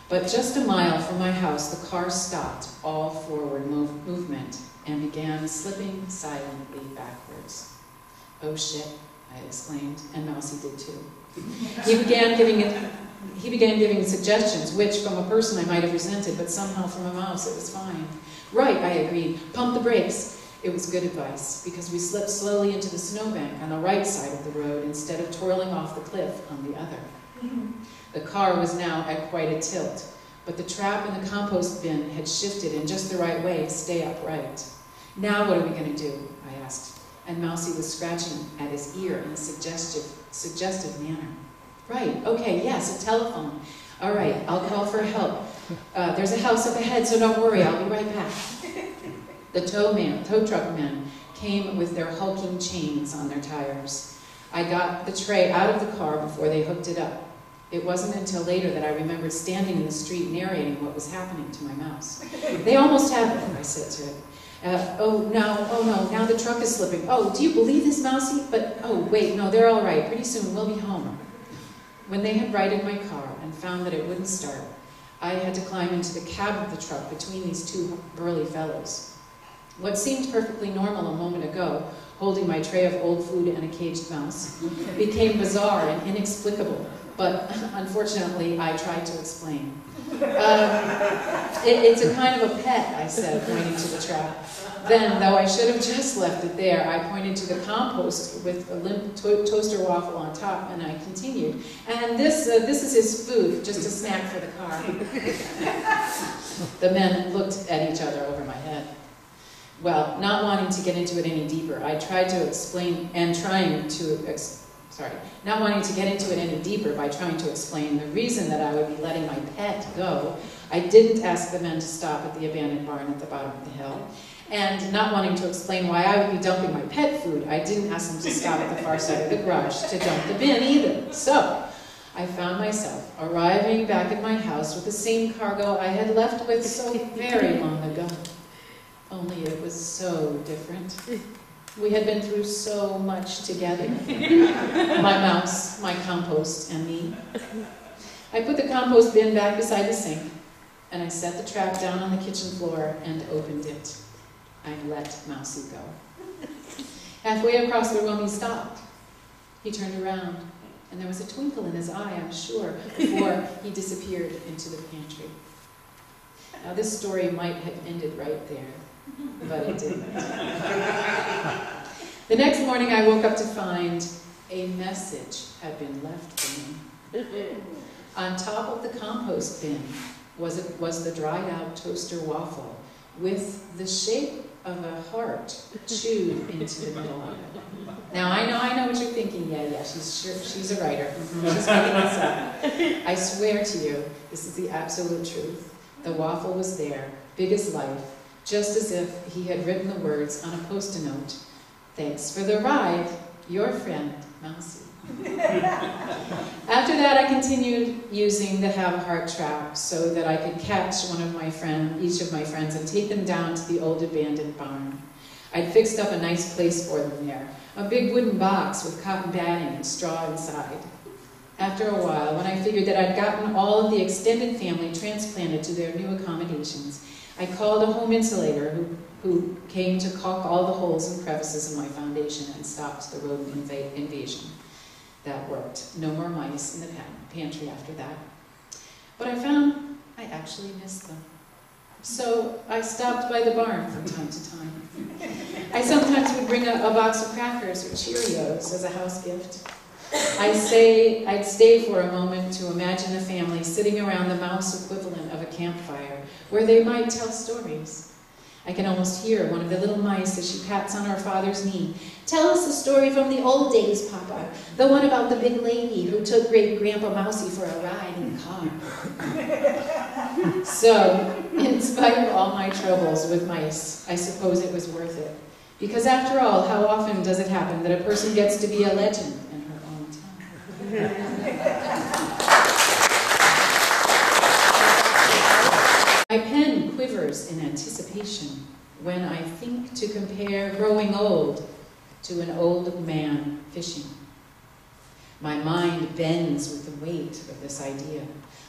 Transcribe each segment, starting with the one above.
But just a mile from my house, the car stopped all forward movement and began slipping silently backwards. "Oh shit," I exclaimed, and Mousy did too. He began giving suggestions, which from a person I might have resented, but somehow from a mouse it was fine. "Right," I agreed. "Pump the brakes." It was good advice, because we slipped slowly into the snowbank on the right side of the road instead of twirling off the cliff on the other. The car was now at quite a tilt, but the trap in the compost bin had shifted in just the right way to stay upright. "Now what are we going to do?" I asked, and Mousy was scratching at his ear in a suggestive manner. "Right, okay, yes, a telephone. All right, I'll call for help. There's a house up ahead, so don't worry, I'll be right back." The tow truck men came with their hulking chains on their tires. I got the tray out of the car before they hooked it up. It wasn't until later that I remembered standing in the street narrating what was happening to my mouse. "They almost have it," I said to it. Oh no, now the truck is slipping. "Oh, do you believe this, Mousy? But, oh, wait, no, they're all right. Pretty soon we'll be home." When they had righted my car and found that it wouldn't start, I had to climb into the cab of the truck between these two burly fellows. What seemed perfectly normal a moment ago, holding my tray of old food and a caged mouse, became bizarre and inexplicable, but unfortunately I tried to explain. It's a kind of a pet," I said, pointing to the trap. Then, though I should have just left it there, I pointed to the compost with a limp toaster waffle on top, and I continued, "And this is his food, just a snack for the car." The men looked at each other over my head. Well, not wanting to get into it any deeper, I tried to explain, not wanting to get into it any deeper by trying to explain the reason that I would be letting my pet go, I didn't ask the men to stop at the abandoned barn at the bottom of the hill. And not wanting to explain why I would be dumping my pet food, I didn't ask them to stop at the far side of the garage to dump the bin either. So, I found myself arriving back at my house with the same cargo I had left with so very long ago. Only it was so different. We had been through so much together. My mouse, my compost, and me. I put the compost bin back beside the sink, and I set the trap down on the kitchen floor and opened it. I let Mousy go. Halfway across the room he stopped. He turned around, and there was a twinkle in his eye, I'm sure, before he disappeared into the pantry. Now this story might have ended right there, but it didn't. The next morning I woke up to find a message had been left for me. On top of the compost bin was the dried out toaster waffle with the shape of a heart chewed into the middle of it. Now I know what you're thinking. Yeah, she's a writer. She's making this up. I swear to you, this is the absolute truth. The waffle was there, big as life, just as if he had written the words on a post-it note. "Thanks for the ride, your friend, Mousy." After that, I continued using the Have a Heart trap so that I could catch each of my friends and take them down to the old abandoned barn. I'd fixed up a nice place for them there, a big wooden box with cotton batting and straw inside. After a while, when I figured that I'd gotten all of the extended family transplanted to their new accommodations, I called a home insulator who came to caulk all the holes and crevices in my foundation and stopped the rodent invasion. That worked. No more mice in the pantry after that. But I found I actually missed them. So I stopped by the barn from time to time. I sometimes would bring a box of crackers or Cheerios as a house gift. I'd stay for a moment to imagine a family sitting around the mouse equivalent of a campfire where they might tell stories. I can almost hear one of the little mice as she pats on her father's knee. "Tell us a story from the old days, Papa. The one about the big lady who took Great-Grandpa Mousy for a ride in the car." So, in spite of all my troubles with mice, I suppose it was worth it. Because after all, how often does it happen that a person gets to be a legend in her own time? My pen quivers in anticipation when I think to compare growing old to an old man fishing. My mind bends with the weight of this idea.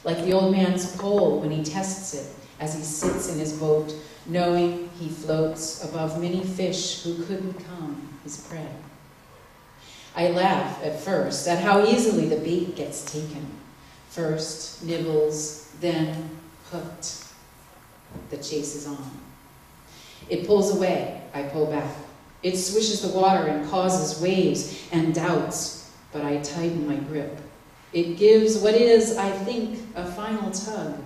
like the old man's pole when he tests it as he sits in his boat, knowing he floats above many fish who couldn't come his prey. I laugh at first at how easily the bait gets taken. First nibbles, then hooked. The chase is on. It pulls away, I pull back. It swishes the water and causes waves and doubts, but I tighten my grip. It gives what is, I think, a final tug.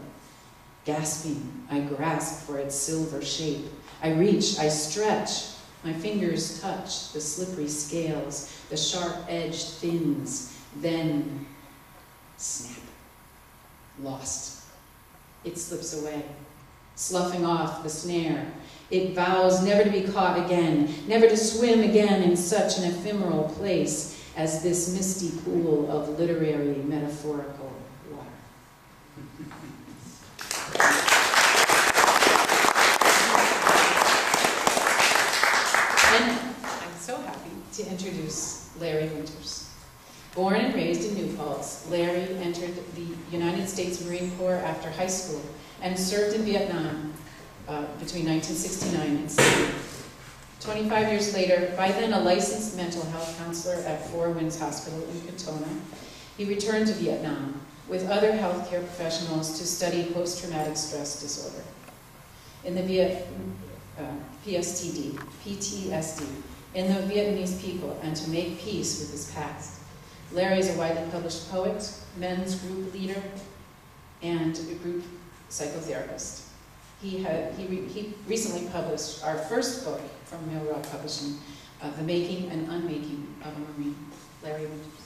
Gasping, I grasp for its silver shape. I reach, I stretch. My fingers touch the slippery scales, the sharp-edged fins, then snap. Lost. It slips away, sloughing off the snare. It vows never to be caught again, never to swim again in such an ephemeral place as this misty pool of literary metaphorical water. And I'm so happy to introduce Larry Winters. Born and raised in New Paltz, Larry entered the United States Marine Corps after high school and served in Vietnam between 1969 and 70. 25 years later, by then a licensed mental health counselor at Four Winds Hospital in Katona, he returned to Vietnam with other healthcare professionals to study post-traumatic stress disorder. In the PTSD, in the Vietnamese people, and to make peace with his past. Larry is a widely published poet, men's group leader, and a group psychotherapist. He recently published our first book from Millrock Publishing, The Making and Unmaking of a Marine. Larry Winters.